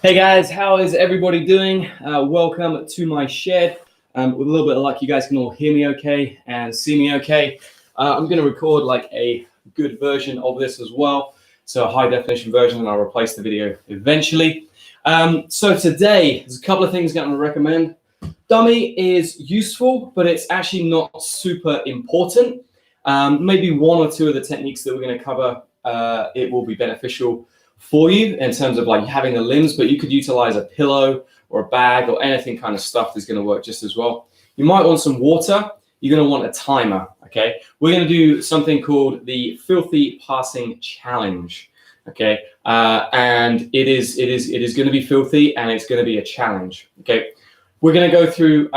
Hey guys, how is everybody doing? Welcome to my shed. With a little bit of luck, you guys can all hear me okay and see me okay. I'm going to record like a good version of this as well. So a high definition version, and I'll replace the video eventually. So today, there's a couple of things I'm going to recommend. Dummy is useful, but it's actually not super important. Maybe one or two of the techniques that we're going to cover, it will be beneficial for you in terms of like having the limbs, but you could utilize a pillow or a bag or anything kind of stuff that's going to work just as well. You might want some water. You're going to want a timer. Okay, we're going to do something called the Filthy Passing Challenge. Okay, and it is going to be filthy, and it's going to be a challenge. Okay, we're going to go through.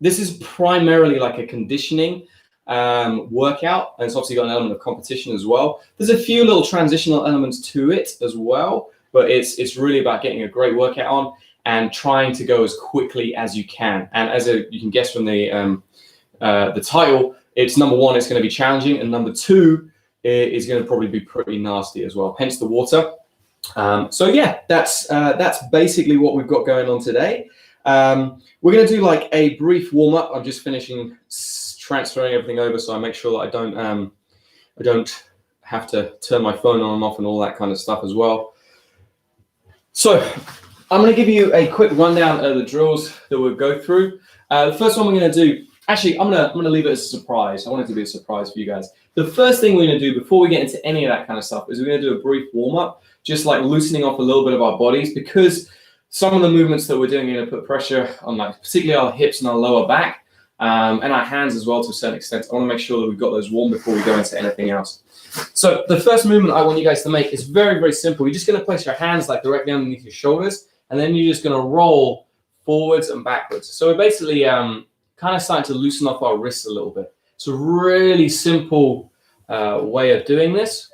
This is primarily like a conditioning workout, and it's obviously got an element of competition as well. There's a few little transitional elements to it as well, but it's really about getting a great workout on and trying to go as quickly as you can. And as you can guess from the title, it's number one, it's going to be challenging, and number two is going to probably be pretty nasty as well. Hence the water. So yeah, that's basically what we've got going on today. We're going to do like a brief warm up. I'm just finishing transferring everything over, so I make sure that I don't have to turn my phone on and off and all that kind of stuff as well. So I'm going to give you a quick rundown of the drills that we'll go through. The first one we're going to do, actually, I'm going to leave it as a surprise. I want it to be a surprise for you guys. The first thing we're going to do before we get into any of that kind of stuff is we're going to do a brief warm up, just like loosening off a little bit of our bodies, because some of the movements that we're doing are going to put pressure on, like particularly our hips and our lower back. And our hands as well to a certain extent. I want to make sure that we've got those warm before we go into anything else. So the first movement I want you guys to make is very, very simple. You're just going to place your hands like directly underneath your shoulders, and then you're just going to roll forwards and backwards. So we're basically kind of starting to loosen up our wrists a little bit. It's a really simple way of doing this.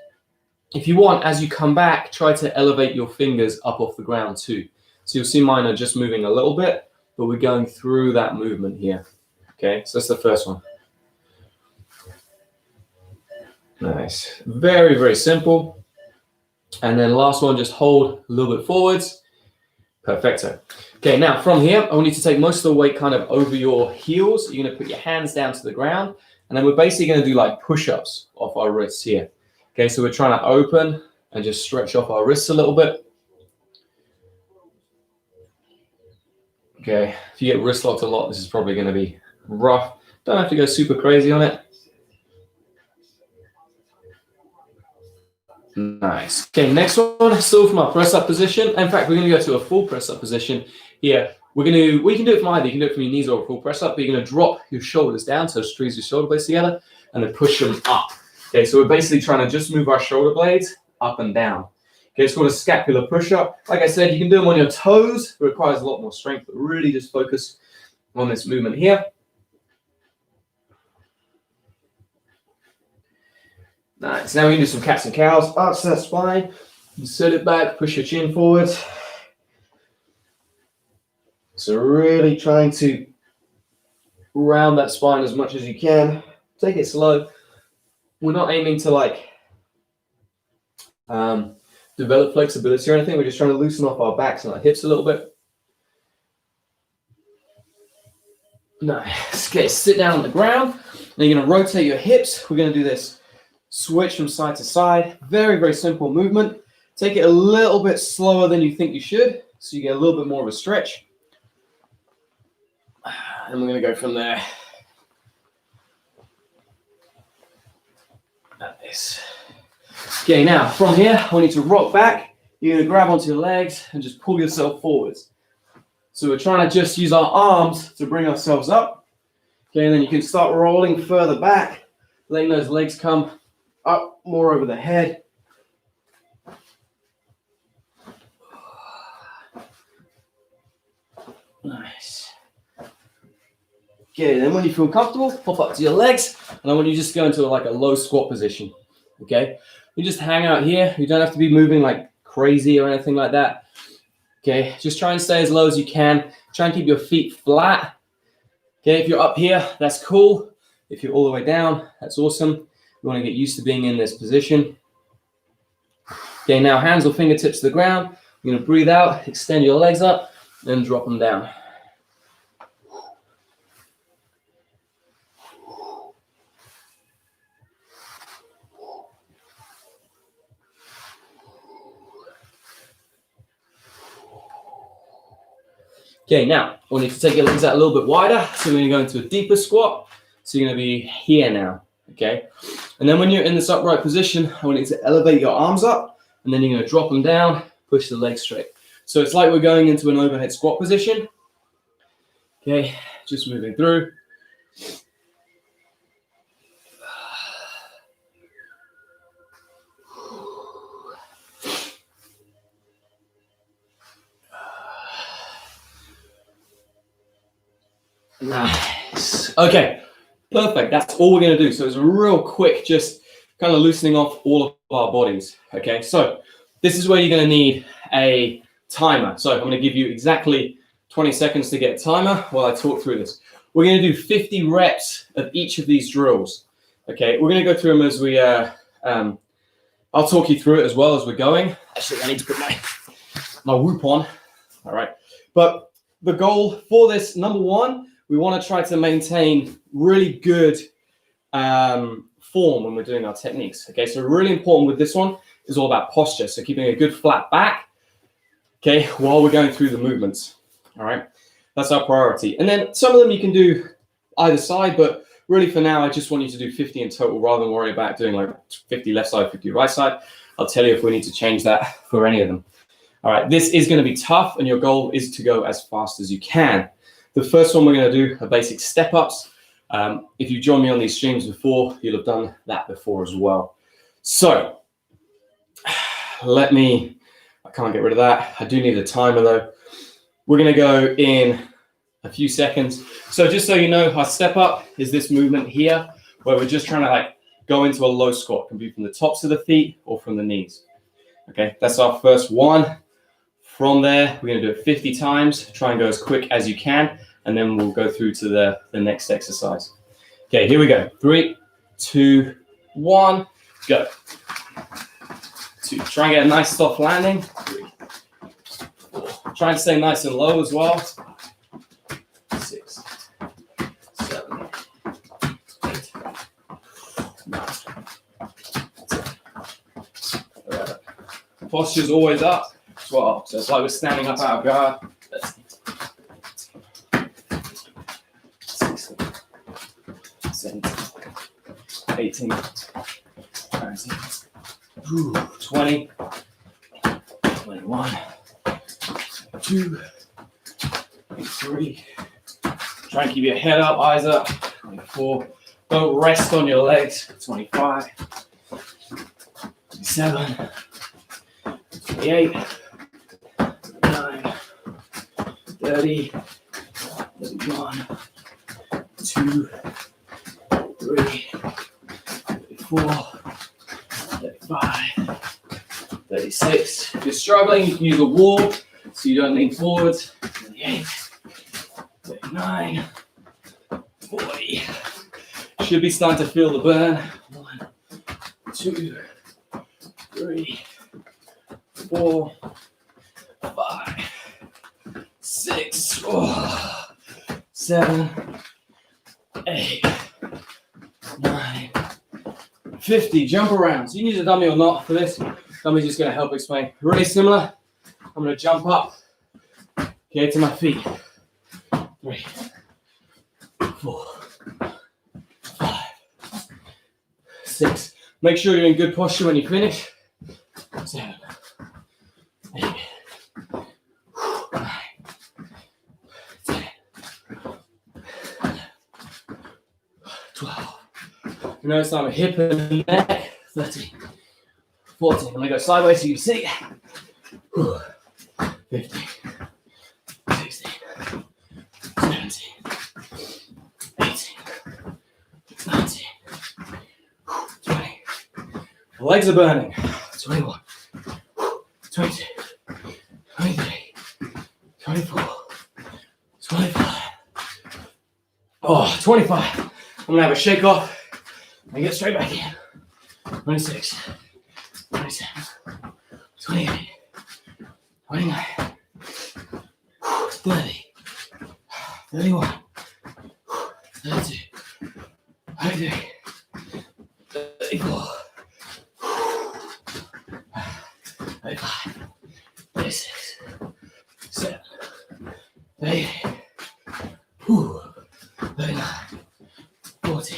If you want, as you come back, try to elevate your fingers up off the ground too. So you'll see mine are just moving a little bit, but we're going through that movement here. Okay, so that's the first one. Nice. Very, very simple. And then last one, just hold a little bit forwards. Perfecto. Okay, now from here, I want you to take most of the weight kind of over your heels. You're going to put your hands down to the ground. And then we're basically going to do like push-ups off our wrists here. Okay, so we're trying to open and just stretch off our wrists a little bit. Okay, if you get wrist locked a lot, this is probably going to be rough. Don't have to go super crazy on it. Nice. Okay, next one, still from our press up position. In fact, we're going to go to a full press up position here. We can do it from either. You can do it from your knees or a full press up, but you're going to drop your shoulders down, so squeeze your shoulder blades together and then push them up. Okay, so we're basically trying to just move our shoulder blades up and down. Okay, it's called a scapular push up. Like I said, you can do them on your toes. It requires a lot more strength, but really just focus on this movement here. Nice. Now we can do some cats and cows. Arch that spine, set it back, push your chin forwards. So really trying to round that spine as much as you can. Take it slow. We're not aiming to like develop flexibility or anything. We're just trying to loosen off our backs and our hips a little bit. Nice. Okay, sit down on the ground. Now you're going to rotate your hips. We're going to do this switch from side to side. Very, very simple movement. Take it a little bit slower than you think you should, so you get a little bit more of a stretch. And we're going to go from there. Nice. Okay, now from here, I want you to rock back. You're going to grab onto your legs and just pull yourself forwards. So we're trying to just use our arms to bring ourselves up. Okay, and then you can start rolling further back, letting those legs come up more over the head. Nice. Okay, then when you feel comfortable, pop up to your legs, and I want you to just go into like a low squat position. Okay, you just hang out here. You don't have to be moving like crazy or anything like that. Okay, just try and stay as low as you can. Try and keep your feet flat. Okay, if you're up here, that's cool. If you're all the way down, that's awesome. You want to get used to being in this position. Okay, now hands or fingertips to the ground. You're going to breathe out, extend your legs up, then drop them down. Okay, now we need to take your legs out a little bit wider. So we're going to go into a deeper squat. So you're going to be here now, okay? And then when you're in this upright position, I want you to elevate your arms up, and then you're going to drop them down, push the legs straight. So it's like we're going into an overhead squat position. Okay, just moving through. Nice. Okay, perfect. That's all we're going to do. So it's a real quick, just kind of loosening off all of our bodies. Okay, so this is where you're going to need a timer. So I'm going to give you exactly 20 seconds to get a timer while I talk through this. We're going to do 50 reps of each of these drills. Okay, we're going to go through them as we, I'll talk you through it as well as we're going. Actually, I need to put my whoop on. All right, but the goal for this, number one, we want to try to maintain really good form when we're doing our techniques. Okay, so really important with this one is all about posture. So keeping a good flat back, okay, while we're going through the movements. All right, that's our priority. And then some of them you can do either side, but really for now, I just want you to do 50 in total rather than worry about doing like 50 left side, 50 right side. I'll tell you if we need to change that for any of them. All right, this is going to be tough, and your goal is to go as fast as you can. The first one we're going to do are basic step-ups. If you joined me on these streams before, you'll have done that before as well. So I can't get rid of that. I do need a timer though. We're going to go in a few seconds. So just so you know, our step-up is this movement here, where we're just trying to like go into a low squat. It can be from the tops of the feet or from the knees. Okay, that's our first one. From there, we're going to do it 50 times. Try and go as quick as you can, and then we'll go through to the next exercise. Okay, here we go. 3, 2, 1, go. 2. Try and get a nice soft landing. 3, 4. Try and stay nice and low as well. 6, 7, 8, 9, 10, 11. Posture's always up. 12. So it's like we're standing up out of guard. 16, 17, 18, 19, 20, 21, 22, 23. Try and keep your head up, eyes up. 24. Don't rest on your legs. 25, 27, 28. 30, 31, 2, 3, 34, 35, 36. If you're struggling, you can use a wall so you don't lean forwards. 38, 39, 40. Should be starting to feel the burn. 1, 2, 3, 4, 5. 6, 7, 8, 9, 50. Jump around. So you need a dummy or not for this. Dummy's just going to help explain. Really similar. I'm going to jump up. Okay, to my feet. 3, 4, 5, 6. Make sure you're in good posture when you finish. 7, 8. 12. Notice I'm a hip and neck. 13. 14. I'm going to go sideways so you see. 15. 16. 17. 18. 19. 20. The legs are burning. 21. 22. 23. 24. 25. 25. I'm going to have a shake off. and get straight back in. 26, 27, 28, 29, 30, 31, 32, 33, 34, 35, 36, 7, 8, 39, 40,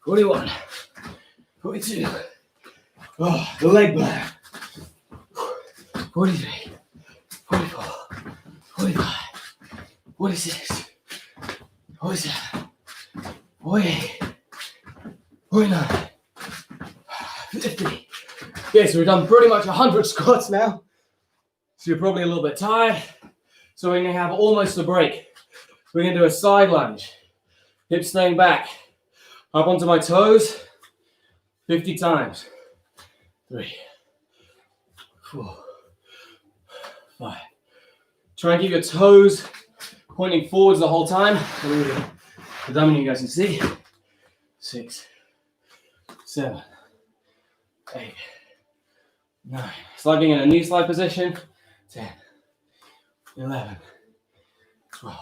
41, 42. Oh, the leg burn. 43, 44, 45, 46, 47, 48, 49, 50. Okay, so we've done pretty much 100 squats now. So you're probably a little bit tired. So we're gonna have almost a break. We're gonna do a side lunge. Hips staying back. Up onto my toes. 50 times. 3, 4, 5. Try and keep your toes pointing forwards the whole time. The dummy you guys can see. 6, 7, 8, 9. Sliding in a knee slide position. 10, 11, 12,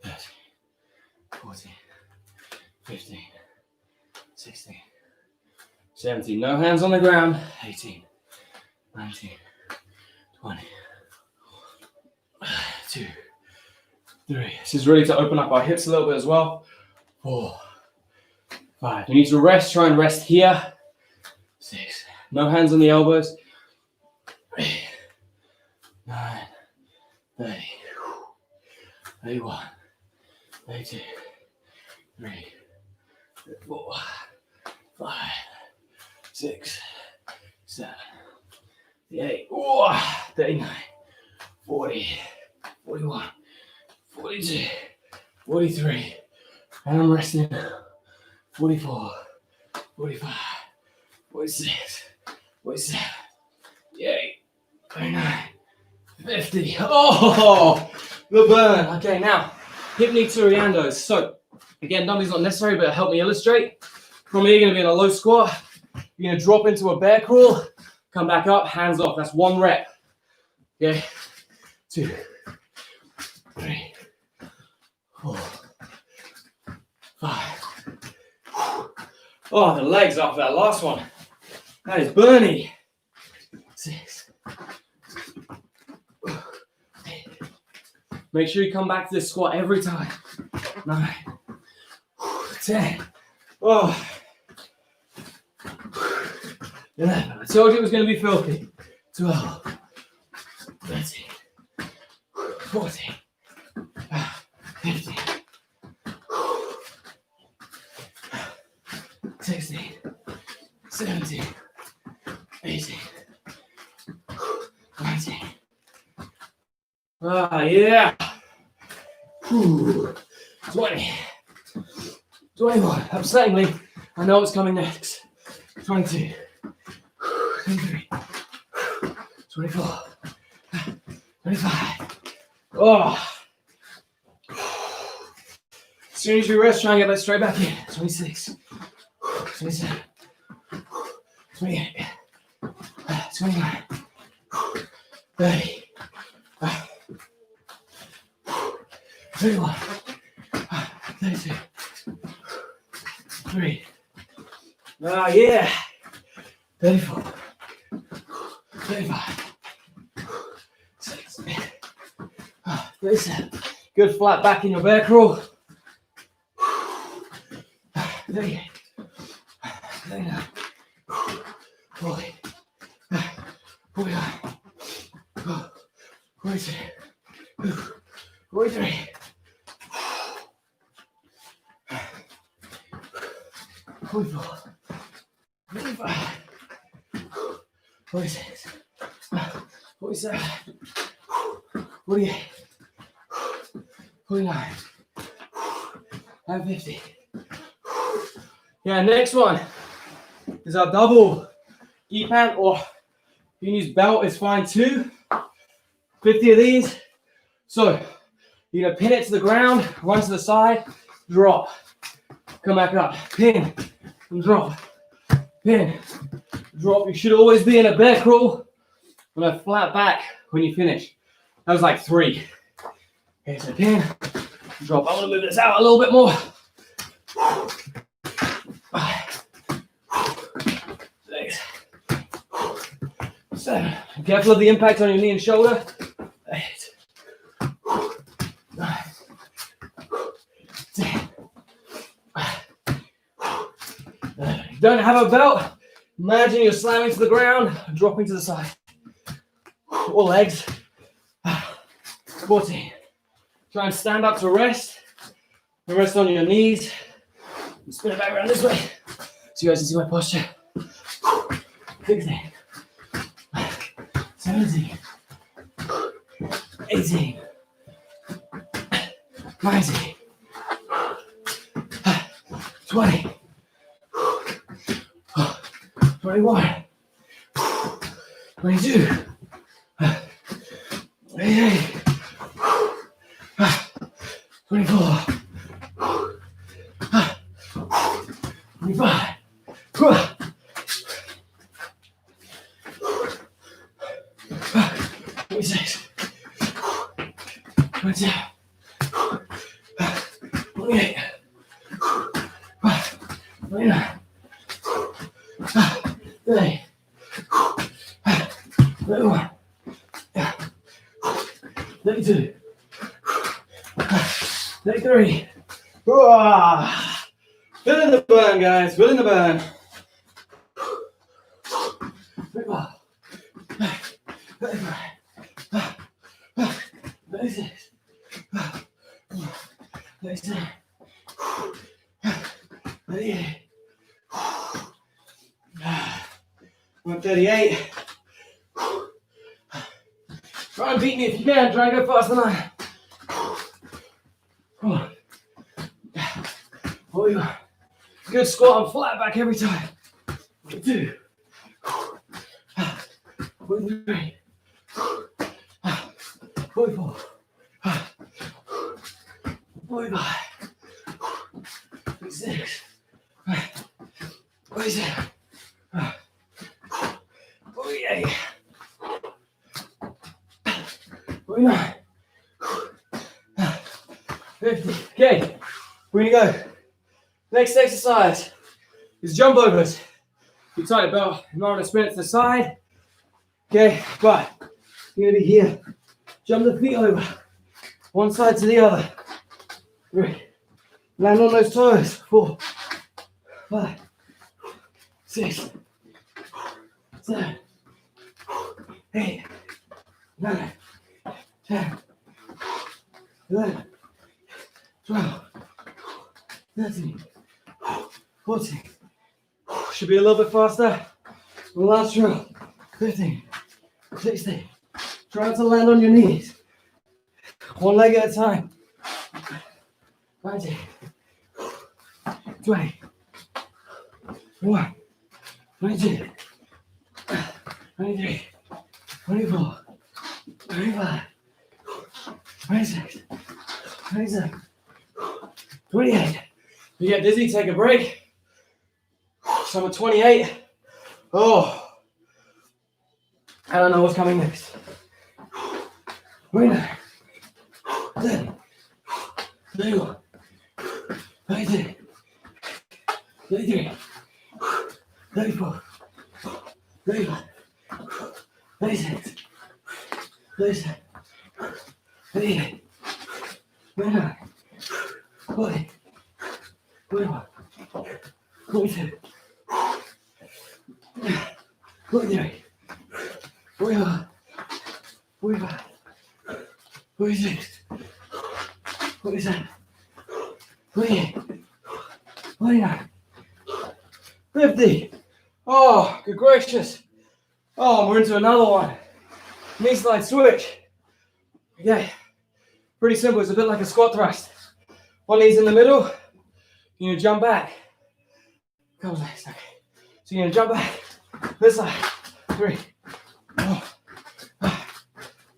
13, 14, 15, 16, 17. No hands on the ground. 18, 19, 20, 2, 3. This is really to open up our hips a little bit as well. 4, 5. You need to rest. Try and rest here. 6. No hands on the elbows. 8, 9, 30, 31, 32, 3, 4, 5, 6, 7, 8, 39, 40, 41, 42, 43, and I'm resting. 44, 45, 46, 47, 48, 49, 50. Oh, the burn. Okay, now, hip knee Torreando. So, again, dummies not necessary, but help me illustrate. From here, you're going to be in a low squat. You're going to drop into a bear crawl, come back up, hands off. That's 1 rep. Okay, 2, 3, 4, 5. Oh, the legs after that last one. That is burny. 6. 8. Make sure you come back to this squat every time. 9. 10. Oh. 11. I told you it was going to be filthy. 12. 13. 14. 15. 16. 17. 18. 19. Yeah. 20. 21. Upsettingly, I know what's coming next. 22. 23. 24. 25. Oh. As soon as you rest, try and get that straight back in. 26. 27. 28. 29. 30. 31. 32. 3. Yeah. 34. 35. 6. 37. Good flat back in your bear crawl. 38. 39. 40. 41. 42. 43. 44. 45. 46. 47. 48. 49. And 50. Yeah, next one is our double gi pant, or you can use belt, it's fine too. 50 of these. So you're gonna pin it to the ground, run to the side, drop, come back up, pin, and drop. Pin, drop. You should always be in a bear crawl on a flat back when you finish. That was like 3. Okay, so pin, drop. I want to move this out a little bit more. 5, 6, 7. Be careful of the impact on your knee and shoulder. 8, 9, 10. If you don't have a belt, imagine you're slamming to the ground, dropping to the side. Or legs. 14. Try and stand up to rest. And rest on your knees. And spin it back around this way so you guys can see my posture. 16. 17. 18. 19. 20. 21. 22. 23. 24, 25, 26, 27, 28, 29, 30, 31, 32, 33. Fill in the burn, guys. Fill in the burn. 34, 35, 36, 37, 38, 138. Try and beat me if you can. Try and go faster than I. 41. Good squat and flat back every time. 42. 43. 44. 45. 46. 47. 48. 49. 50. Okay, we're gonna go. Next exercise is jump overs. You tighten the belt, you're not gonna spin it to the side. Okay, but you're gonna be here. Jump the feet over, one side to the other. 3. Land on those toes. 4, 5, 6, 7, 8, 9, 10, 11, 12, 13, 14. Should be a little bit faster. Last drill. 15, 16. Try to land on your knees. One leg at a time. 19, 20, 21, 22, 23, 24, 25, 26, 27, 28. You get dizzy, take a break. So I'm at 28. Oh, I don't know what's coming next. 29, 30, 31, 32, 33, 34, 35, 36, 37, 38, 39, 40, 41, 42, 43, 44, 45, 46, 47, 48, 49, 50. Oh, good gracious. Oh, we're into another one. Knee slide switch. Okay, pretty simple. It's a bit like a squat thrust. One knee's in the middle. You're gonna jump back. Couple legs, okay. So you're gonna jump back. This side. 3, 4, 5,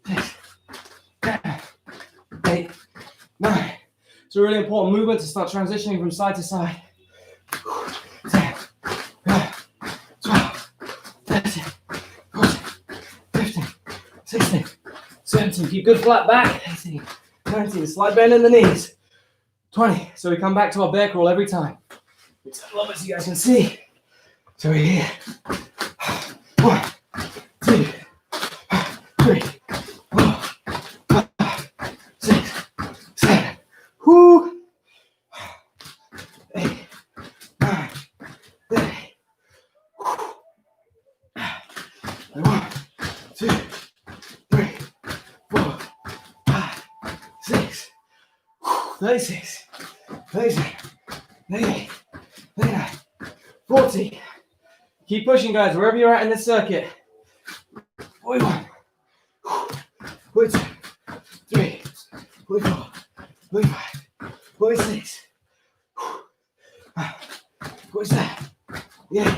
6, 7, 8, 9. It's a really important movement to start transitioning from side to side. 10, 16, 17. Keep good flat back. 18, 19. Slight bend in the knees. 20. So we come back to our bear crawl every time. We turn a little bit so you guys can see. So we're here. 1, 2, 3, 4, 5, 6, 7. Whoo. 8, 9, 10. 1, 2, 3, 4, 5, 6, 36, 37, 38, 39, 40. Keep pushing, guys, wherever you're at in this circuit. 41, 42, 43, 44, 45, 46, 47, yeah,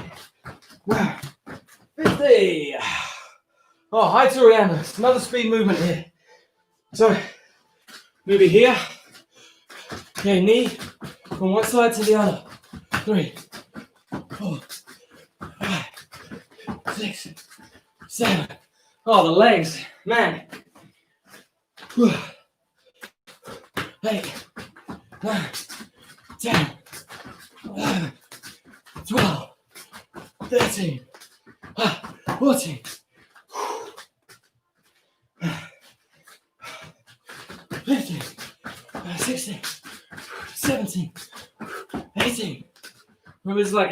50. Oh, hi Torreando. Another speed movement here. So, maybe here. Okay, knee from one side to the other. 3, 4, 5, 6, 7. Oh, the legs, man. 8, 9, 10, 11, 12, 13, 14. 15, 16, 17, 18. Remember, it's like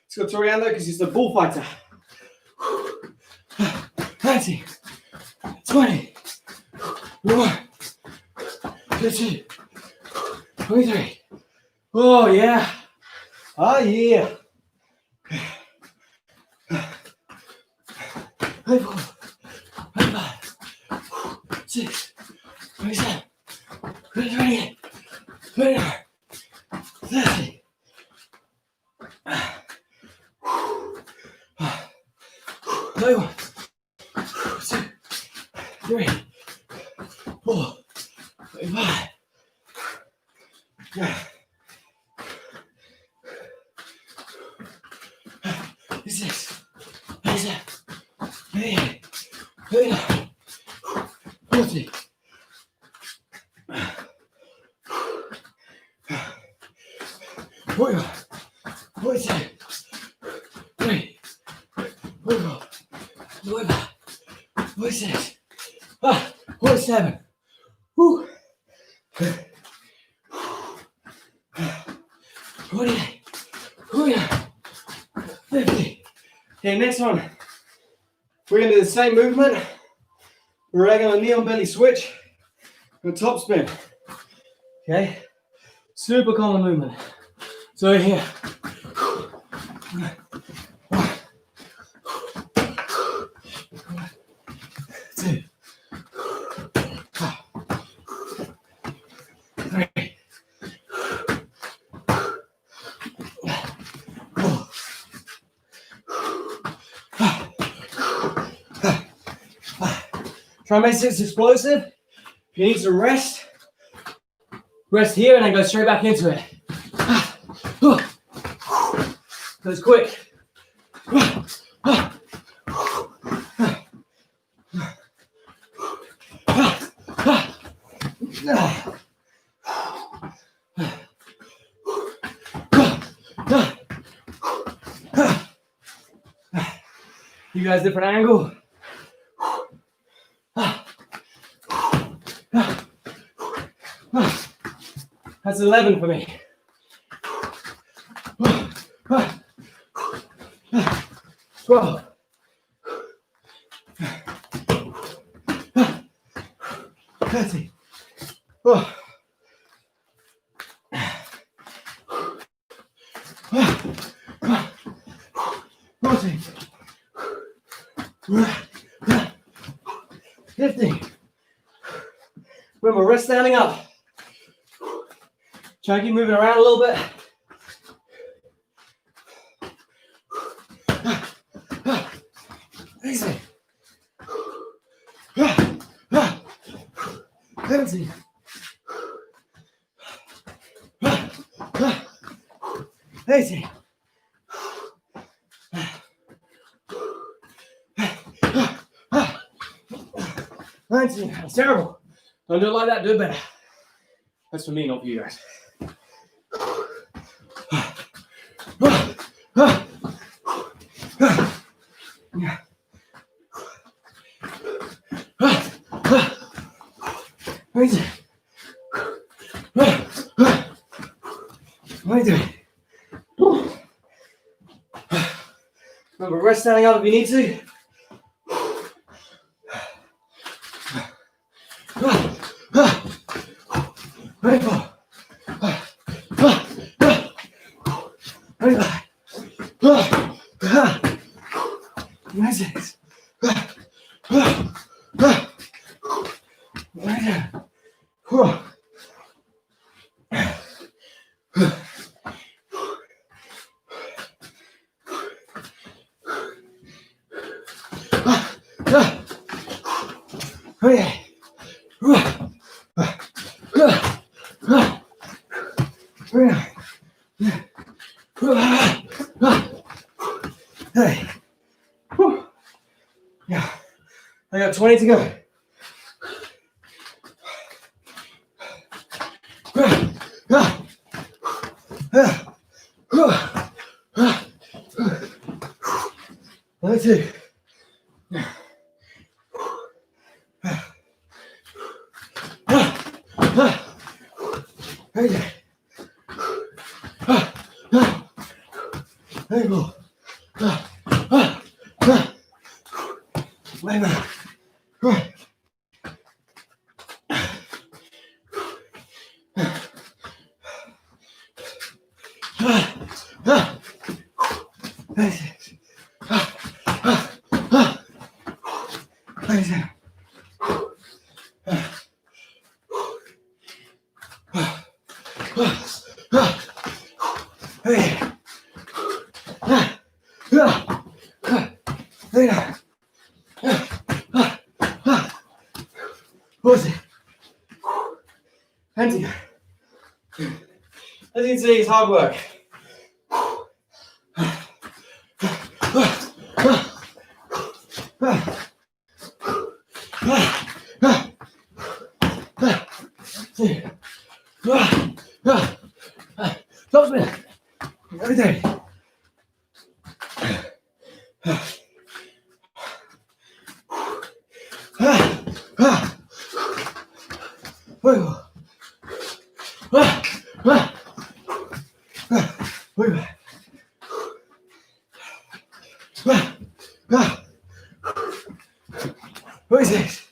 it's got Torreando because he's the bullfighter. 19, 20, 21, 22, 23. Oh, yeah. Oh, yeah. 24, 25, 6, 27, 28, 29, 30. 31, 2, 3, 4, 5. 6, 7, 8, 39, 40. 41, 42, 3, 44, 45, 46, 47. Woo. 48, 49, 50. Okay, next one. We're going to do the same movement. We're going to knee on belly switch and top spin. Okay, super common movement. So here. 1, 2, 3, 4. Try and make this explosive. If you need to rest here and then go straight back into it. Goes quick. You guys, different angle. That's 11 for me. 12. 13. 14. 15. Remember, rest standing up. Try to keep moving around a little bit. Easy. 17. 18. 19. 19. That's terrible. Don't do it like that. Do it better. That's for me, not for you guys. Remember, rest standing up if you need to. 24. 25. 26. Yeah, I got 20 to go. Let's see. As you can see, it's hard work. Top spin. Every day. What is this?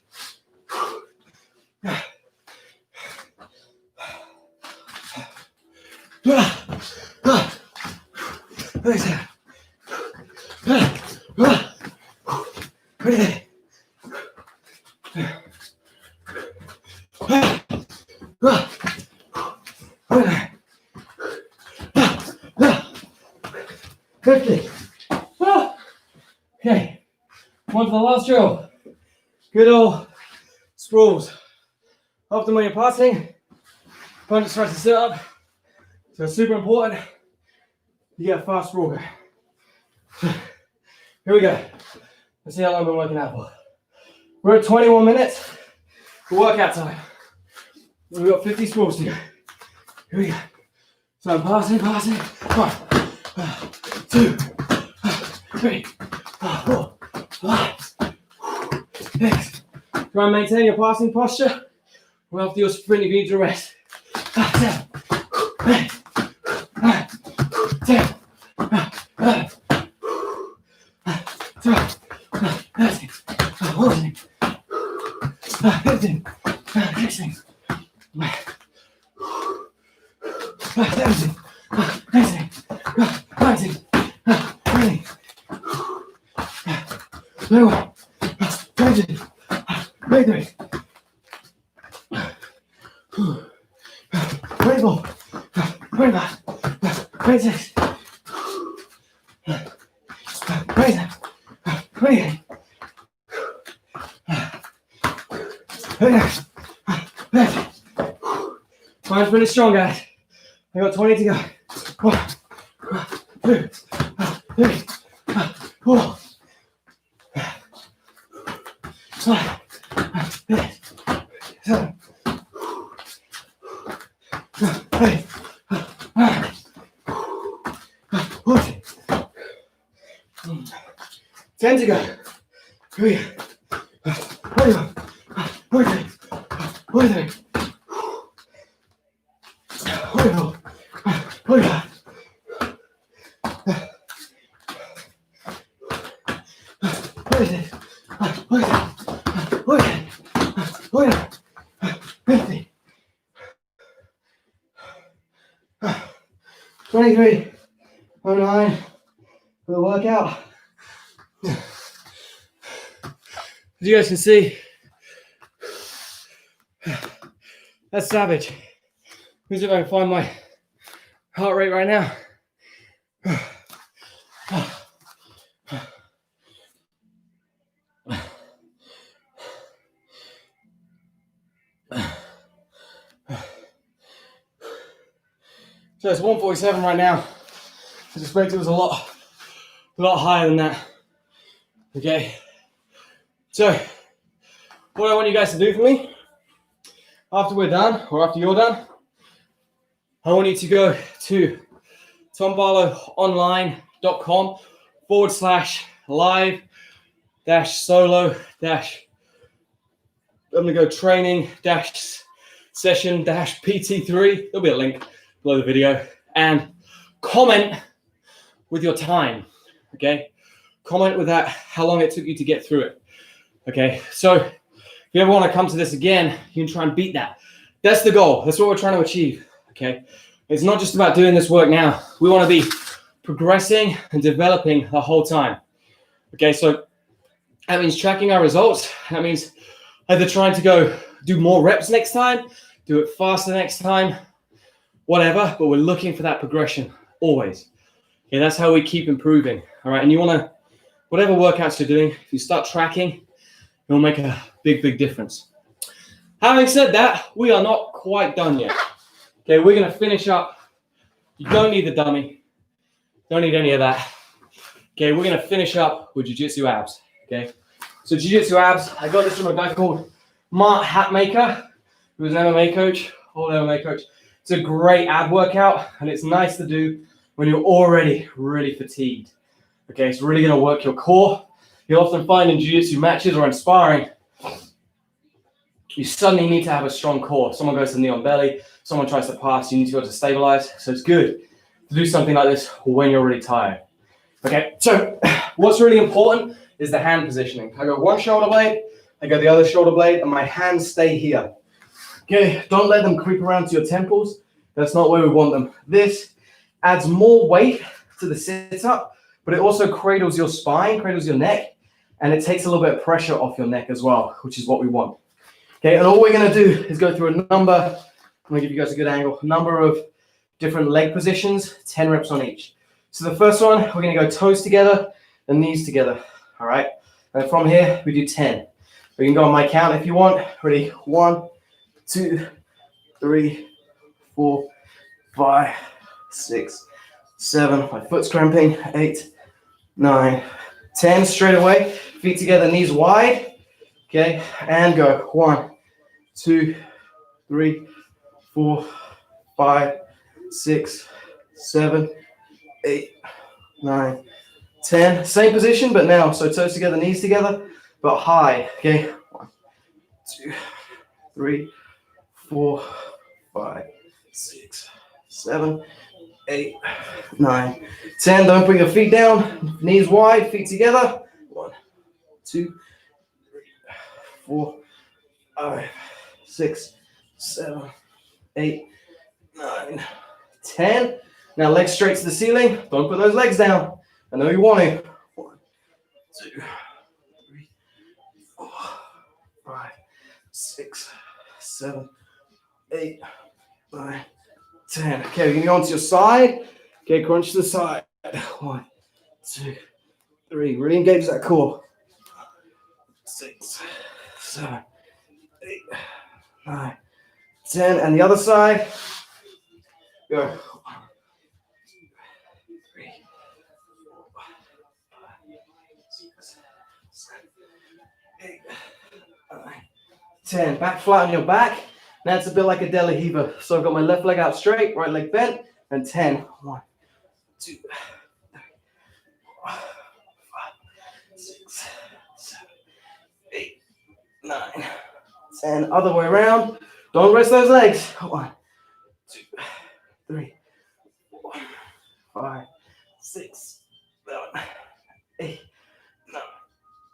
Okay, on to the last drill. Good old sprawls. Often when you're passing, opponent tries to sit up, so it's super important you get a fast sprawl go. Here we go. Let's see how long I've been working out for. We're at 21 minutes for workout time. We've got 50 sprawls to go. Here we go. So I'm passing. 1, 2, 3, 4, 5, 6. Try and maintain your passing posture. Well, after your sprint, you need to rest. 7, 8, 9, 10, 12, 13, 14, 15, 16, 17, 18, 19, 20, 21, 22, 23, 24, 25, 26, 27, 28, 29, 30. Mine's pretty strong, guys. I got 20 to go. 1, 2, 3, 4, 5, 6, 10 to go. Here we go. Fifty. 23:09 for the workout. As you guys can see, that's savage. Let me see if I can find my heart rate right now. So it's 147 right now. I suspect it was a lot higher than that. Okay. So, what I want you guys to do for me, after we're done, or after you're done, I want you to go to tombarlowonline.com/live-solo- I'm going to go training-session-PT3. There'll be a link below the video. And comment with your time, okay? Comment with that, how long it took you to get through it, okay? So if you ever want to come to this again, you can try and beat that. That's the goal. That's what we're trying to achieve, okay? It's not just about doing this work now. We want to be progressing and developing the whole time, okay? So that means tracking our results. That means either trying to go do more reps next time, do it faster next time, whatever, but we're looking for that progression always. Okay, that's how we keep improving, all right? And you want to, whatever workouts you're doing, if you start tracking, it'll make a big, big difference. Having said that, we are not quite done yet. Okay, we're going to finish up. You don't need the dummy. Don't need any of that. Okay, we're going to finish up with Jiu Jitsu Abs, okay? So Jiu Jitsu Abs, I got this from a guy called Mark Hatmaker, who was an MMA coach, old MMA coach. It's a great ab workout, and it's nice to do when you're already really fatigued. Okay, it's really going to work your core. You'll often find in jiu-jitsu matches or in sparring, you suddenly need to have a strong core. Someone goes to knee on belly, someone tries to pass, you need to go to stabilize. So it's good to do something like this when you're really tired. Okay, so what's really important is the hand positioning. I go one shoulder blade, I go the other shoulder blade, and my hands stay here. Okay, don't let them creep around to your temples. That's not where we want them. This adds more weight to the sit-up, but it also cradles your spine, cradles your neck, and it takes a little bit of pressure off your neck as well, which is what we want. Okay, and all we're going to do is go through a number, I'm going to give you guys a good angle, a number of different leg positions, 10 reps on each. So the first one, we're going to go toes together and knees together, all right? And from here, we do 10. We can go on my count if you want. Ready? 1, 2, 3, 4, 5, 6, 7. My foot's cramping. 8, 9, 10. Straight away. Feet together, knees wide. Okay, and go. 1, 2, 3, 4, 5, 6, 7, 8, 9, 10. Same position, but now, so toes together, knees together, but high. Okay, 1, 2, 3, 4, 5, 6, 7, 8, 9, 10. Don't put your feet down. Knees wide, feet together. 1, 2, 3, 4, 5, 6, 7, 8, 9, 10. Now legs straight to the ceiling. Don't put those legs down. I know you want to. 1, 2, 3, 4, 5, 6, 7, 8, 9, 10. Okay, we're going to go onto your side. Okay, crunch to the side. 1, 2, 3. Really engage that core. 6, 7, 8, 9, 10. And the other side. Go. 1, 2, 3, 4, 5, 6, 7, 8, 9, 10. Back flat on your back. Now it's a bit like a De La Riva. So I've got my left leg out straight, right leg bent, and 10. 1, 2, 3, 4, 5, 6, and other way around. Don't rest those legs. 1, 2, 3, 4, 5, 6, 7, 8, 9,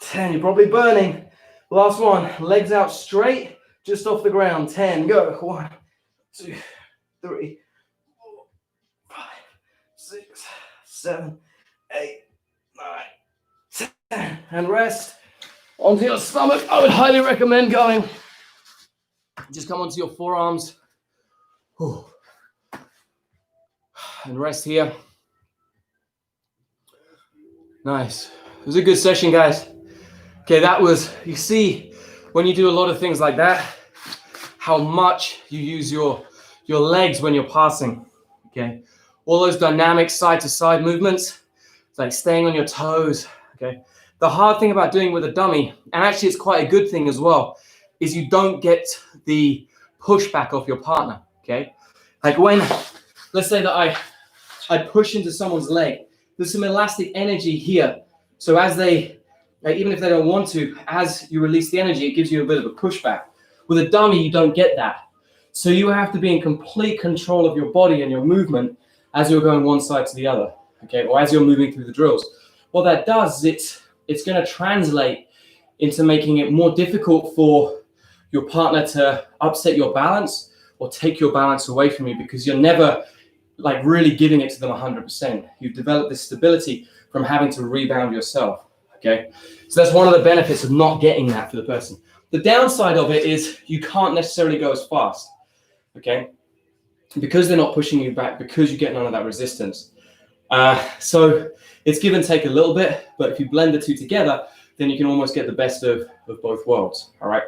10. You're probably burning. Last one. Legs out straight, just off the ground. 10. Go. 1, 2, 3, 4, 5, 6, 7, 8, 9, 10. And rest onto your stomach. I would highly recommend going. Just come onto your forearms. Whew. And rest here. Nice. It was a good session, guys. Okay, that was, you see, when you do a lot of things like that, how much you use your legs when you're passing, okay? All those dynamic side-to-side movements, it's like staying on your toes, okay? The hard thing about doing with a dummy, and actually it's quite a good thing as well, is you don't get the pushback off your partner, okay? Like when, let's say that I push into someone's leg, there's some elastic energy here. So as they, like, even if they don't want to, as you release the energy, it gives you a bit of a pushback. With a dummy, you don't get that. So you have to be in complete control of your body and your movement as you're going one side to the other, okay? Or as you're moving through the drills. What that does is it's going to translate into making it more difficult for your partner to upset your balance or take your balance away from you, because you're never like really giving it to them 100%. You've developed this stability from having to rebound yourself, okay? So that's one of the benefits of not getting that for the person. The downside of it is you can't necessarily go as fast, okay? Because they're not pushing you back, because you get none of that resistance. So it's give and take a little bit, but if you blend the two together, then you can almost get the best of both worlds, all right?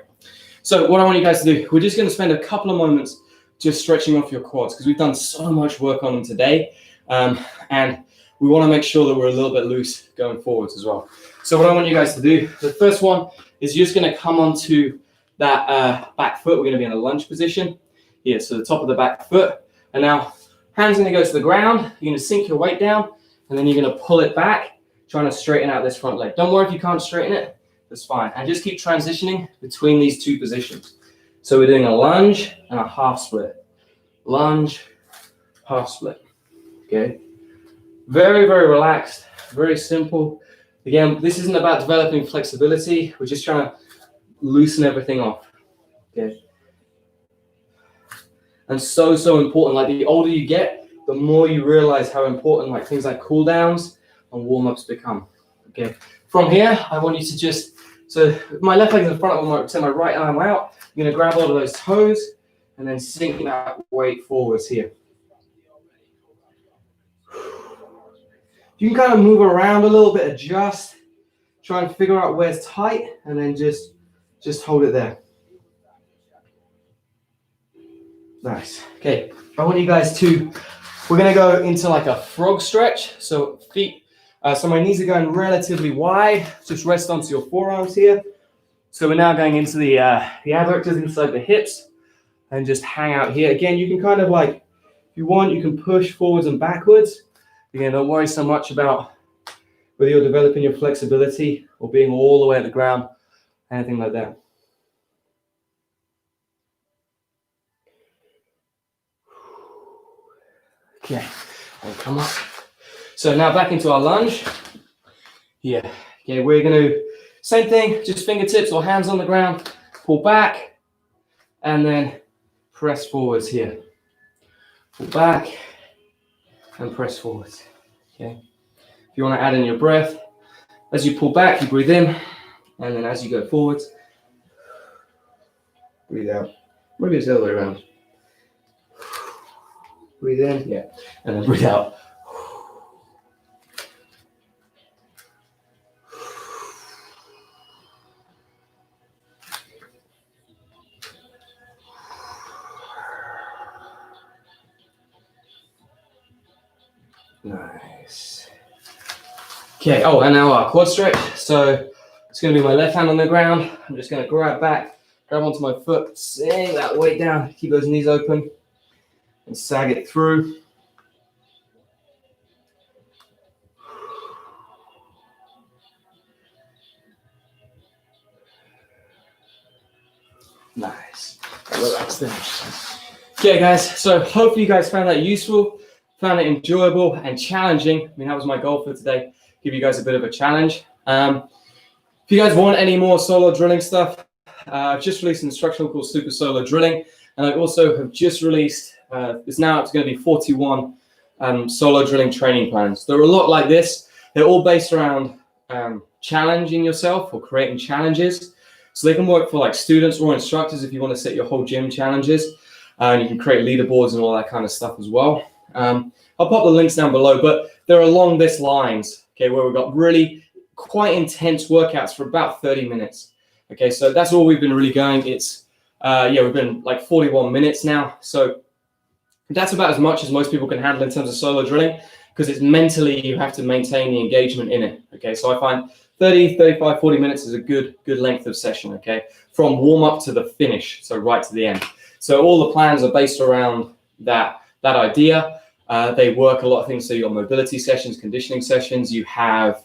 So what I want you guys to do, we're just gonna spend a couple of moments just stretching off your quads, because we've done so much work on them today, and we want to make sure that we're a little bit loose going forwards as well. So what I want you guys to do, the first one is you're just going to come onto that back foot. We're going to be in a lunge position here, so the top of the back foot, and now hands going to go to the ground. You're going to sink your weight down, and then you're going to pull it back, trying to straighten out this front leg. Don't worry if you can't straighten it, that's fine, and just keep transitioning between these two positions. So we're doing a lunge and a half split. Lunge, half split, okay? Very, very relaxed, very simple. Again, this isn't about developing flexibility. We're just trying to loosen everything off, okay? And so important. Like the older you get, the more you realize how important like things like cool downs and warm-ups become, okay? From here, I want you to just, so my left leg's in front of my right arm out. I'm going to grab all of those toes and then sink that weight forwards here. You can kind of move around a little bit, adjust, try and figure out where's tight, and then just hold it there. Nice. Okay, I want you guys to, we're going to go into like a frog stretch. So feet, so my knees are going relatively wide. Just rest onto your forearms here. So we're now going into the adductors inside the hips and just hang out here. Again, you can kind of like, if you want, you can push forwards and backwards. Again, don't worry so much about whether you're developing your flexibility or being all the way at the ground, anything like that. Okay, and come up. So now back into our lunge. Yeah, okay, we're gonna, same thing, just fingertips or hands on the ground, pull back, and then press forwards here. Pull back and press forwards, okay? If you wanna add in your breath, as you pull back, you breathe in, and then as you go forwards, breathe out. Maybe it's the other way around. Breathe in, yeah, and then breathe out. Nice. Okay, oh, and now our quad stretch. So it's going to be my left hand on the ground. I'm just going to grab back, grab onto my foot, sink that weight down, keep those knees open, and sag it through. Nice. Relax there. Okay, guys. So hopefully you guys found that useful, found it enjoyable and challenging. I mean, that was my goal for today. Give you guys a bit of a challenge. If you guys want any more solo drilling stuff, I've just released an instructional called Super Solo Drilling, and I also have just released, it's going to be 41 solo drilling training plans. They're a lot like this. They're all based around challenging yourself or creating challenges. So they can work for like students or instructors if you want to set your whole gym challenges. And you can create leaderboards and all that kind of stuff as well. I'll pop the links down below, but they're along this lines, okay, where we've got really quite intense workouts for about 30 minutes. Okay, so that's all we've been really going. It's, we've been like 41 minutes now. So that's about as much as most people can handle in terms of solo drilling, because it's mentally, you have to maintain the engagement in it. Okay, so I find 30, 35, 40 minutes is a good length of session, okay, from warm up to the finish, so right to the end. So all the plans are based around that idea. They work a lot of things. So you've got mobility sessions, conditioning sessions. You have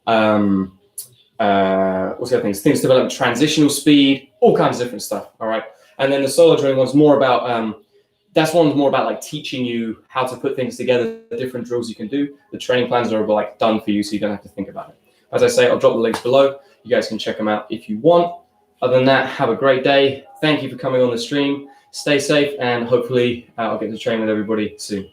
what's the other things? Things develop transitional speed, all kinds of different stuff. All right, and then the solo drilling one's more about one's more about like teaching you how to put things together, the different drills you can do. The training plans are like done for you, so you don't have to think about it. As I say, I'll drop the links below. You guys can check them out if you want. Other than that, have a great day. Thank you for coming on the stream. Stay safe, and hopefully I'll get to train with everybody soon.